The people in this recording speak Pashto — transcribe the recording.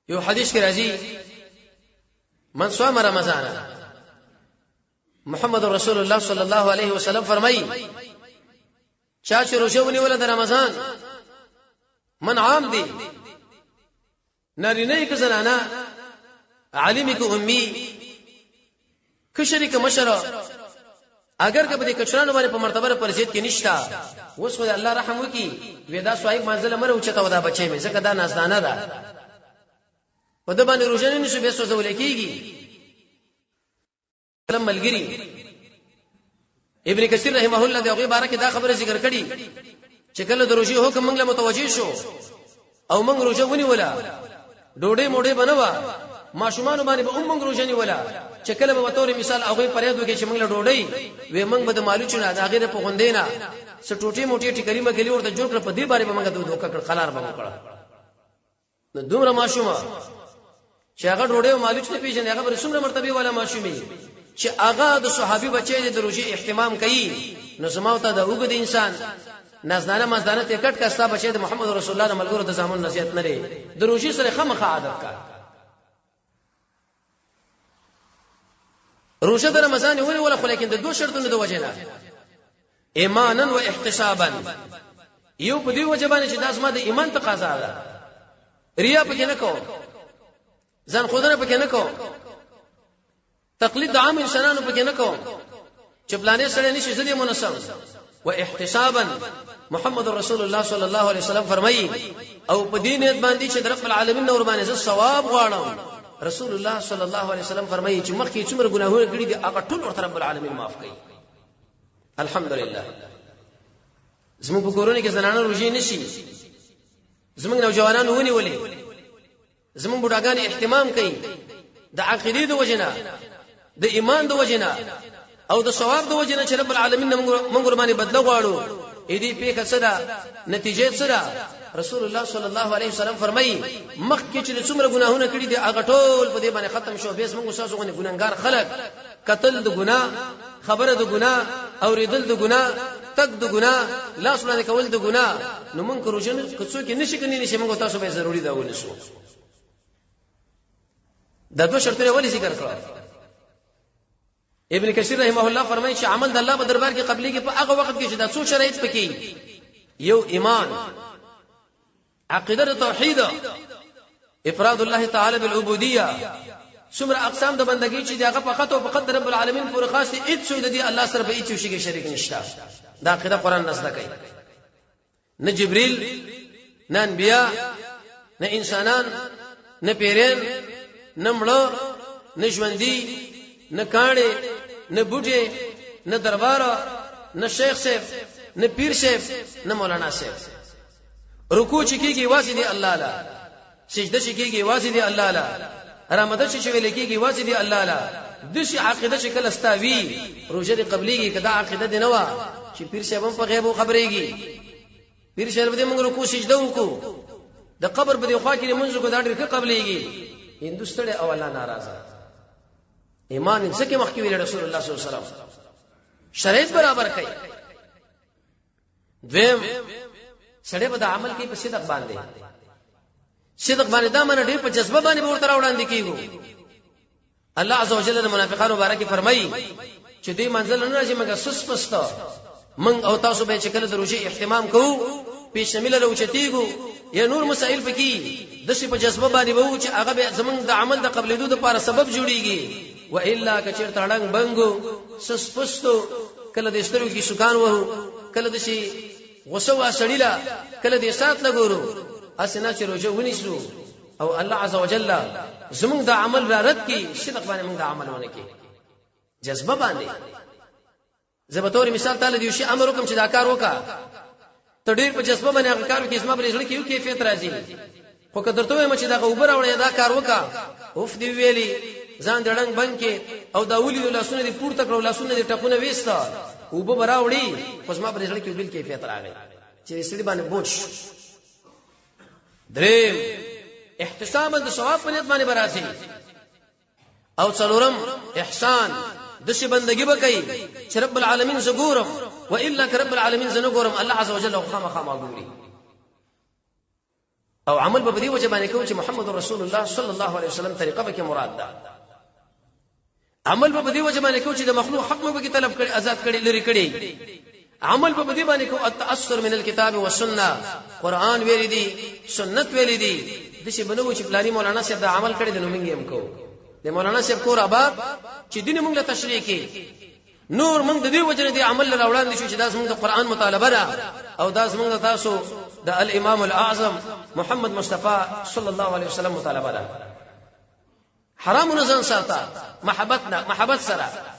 یو حدیث کې راځي من صام رمضان محمد رسول الله صلی الله علیه وسلم فرمایي چا چې روزه ونیول د رمضان من عام دي نارینه کې زنانه عالمي کې امي کشري کې مشره اگر کبه د کچرانو باندې په مرتبه پر زیات کې نشتا اوس خو الله رحم وکي ودا صاحب منزل مره اوچته ودا بچي مې زکه دا نازدانه ده په د باندې روزنه نشو به سوزول کېږي کلم ملګری ابن کثیر رحمه الله دغه بارکه دا خبره ذکر کړي چې کله د روزي حکم موږ له متوجي شو او موږ روزه ونی ولا ډوډۍ موډۍ بنوا ماشومان باندې به موږ روزه نی ولا چې کله به تور مثال هغه پرېد وکړي چې موږ له ډوډۍ وې موږ به د مالوچونه د غیره په غوندینا سټوټي موټي ټیکري مګلی ورته جوړ کړ په دې باندې به موږ د دوکه کړ خلار به وکړه نو دومره ماشومه چې هغه ډوډۍ او مالوچ نه پیژني هغه به څومره مرتبه والا ماشومي چې هغه د صحابي بچي د روزي اهتمام کوي نو سماوته د وګد انسان نازدانه مزدانه ته کټ کستا بچي د محمد رسول الله ملګرو د زامن نصیحت نه لري د روزي سره خمخه عادت کا روزه د رمضان ونی ولا خو لیکن د دوه شرطونو د وجنه ایمانا و احتسابا یو په دی وجبانه چې داسمه د ایمان تقاضا ده ریا پکې نه کو ځان خودنه پکې نه کو تقلید د عام انسانانو پکې نه کو چې پلانې سره نشي زدي منسب و احتسابا محمد رسول الله صلی الله علیه وسلم فرمایي او په دین باندې چې رب العالمین نور باندې ثواب غواړم رسول الله صلی الله علیه وسلم فرمایي چې مخکې څومره ګناهونه کړی دي هغه ټول ورته رب العالمین معاف کوي الحمدلله زموږ په کورونه کې زنانه روزي نشي زموږ نوجوانان ونی ولي زموږ بډاګان اهتمام کوي د عقیدې د وجنه د ایمان د وجنه او د ثواب د وجنه چې رب العالمین موږ باندې بدله غواړو اې دې په کسره نتیجه سره رسول الله صلی الله علیه وسلم فرمایي مخکې چې څومره ګناهونه کړی دي هغه ټول په دې باندې ختم شو بیس موږ تاسو غو ګناګار خلک قتل د ګناه خبره د ګناه اوریدل د ګناه تک د ګناه لاس وړاندې کول د ګناه نو موږ روزنه کڅو کې نشي کني نشي موږ تاسو به ضروری دا ونیسو دا دوه شرطونه ولې ذکر کړل ابن کثیر رحمه الله فرمایي چې عمل د الله په دربار کې قبلي کې په هغه وخت کې چې دا څو شرایط پکې یو ایمان عقیده توحید افراد الله تعالی بالعبودیه څومره اقسام د بندګۍ چې دغه فقط او فقط رب العالمین پورې خاص دي هیڅ څه د دې الله سره به هیڅ شي کې شریک نشته دا عقیده قران نزد کوي نه جبريل نه انبیا نه انسانان نه پیرین نه مړو نه ژوندۍ نه کاڼې نه بوټي نه دربار نه شیخ صاحب نه پیر صاحب نه مولانا صاحب رکوع چې کیږي واسي دي الله لا سجده چې کیږي واسي دي الله لا رمضان چې ویل کیږي واسي دي الله لا د شي عقیده چې کله استاوي روزه دي قبليږي کدا عقیده دي نو چې پیر صاحب په غیب خبرېږي پیر صاحب دې موږ رکوع سجده وکړو د قبر په دی خوا کې منځ کو دا ډېر قبليږي هندوستړي او الله ناراضه ایمان ځکه مخکې ویل رسول الله صلی الله علیه وسلم شریعت برابر کوي دویم سړی په عمل کې په صدق باندې دا باندې ډېر په جذبه باندې ورته راوړاندې کیږي الله عزوجل د منافقانو مبارک فرمایي چې دې منزل نه راځي مګر سس پستا من او تاسو به چې کله د روزي اهتمام کوو په شامل راوچتیږو یا نور مسائل پکې د شي په جذبه باندې وو چې هغه به زمونږ د عمل د قبلېدو لپاره سبب جوړيږي و الا کچیر تړنګ بنګو سس پستو کله د سترو کې سکان وو کله د شي غوسه واسړیلا کله دې سات لګورو اسنه چې روزه ونیسو او الله عزوجل زموږ د عمل را رد کی صدق باندې موږ د عمل ونه کی جذبه باندې زبتور مثال تعالی دی شي امر حکم چې دا کار وکا ته ډیر په جذبه باندې هغه کار کې اسما بلې کې یو کیفیت راځي خو کدرته مې چې دا اوپر اورې دا کار وکا اوف دی ویلي ځان دړنګ بند کې او دا ولي لاسونه دې پورته کړو لاسونه دې ټکونه وېستا او به براوړي خو اسما بلې کې بل کیفیت راغی چې سړي باندې بوج دریم احتسابا د ثواب په نیت باندې براسي او څلورم احسان د شي بندګي وکي چې رب العالمین زګورم و الا رب العالمین زنګورم الله عز وجل خامخا ما ګوري او عمل به دې وجه باندې کوي چې محمد رسول الله صلی الله علیه وسلم طریقه به کې مراد ده. عمل به دې وجه باندې کوي چې د مخلوق حق به کې طلب کړي، آزاد کړي، لري کړي. عمل به دې باندې کوي التاثر من الكتاب والسنه، قران ویلي دي، سنت ویلي دي. د شي بنو چې فلاني مولانا صاحب دا عمل کړي د نومنګ هم کو د مولانا صاحب کور آباد چې دین موږ له تشریح کې نور موږ د دې وجه دي عمل له وړاندې شو چې دا زموږ د قران مطالبه ده او دا زموږ تاسو د الامام الاعظم محمد مصطفى صلی الله علیه وسلم مطالبه ده. حرام نه ځان ساته، محبت سره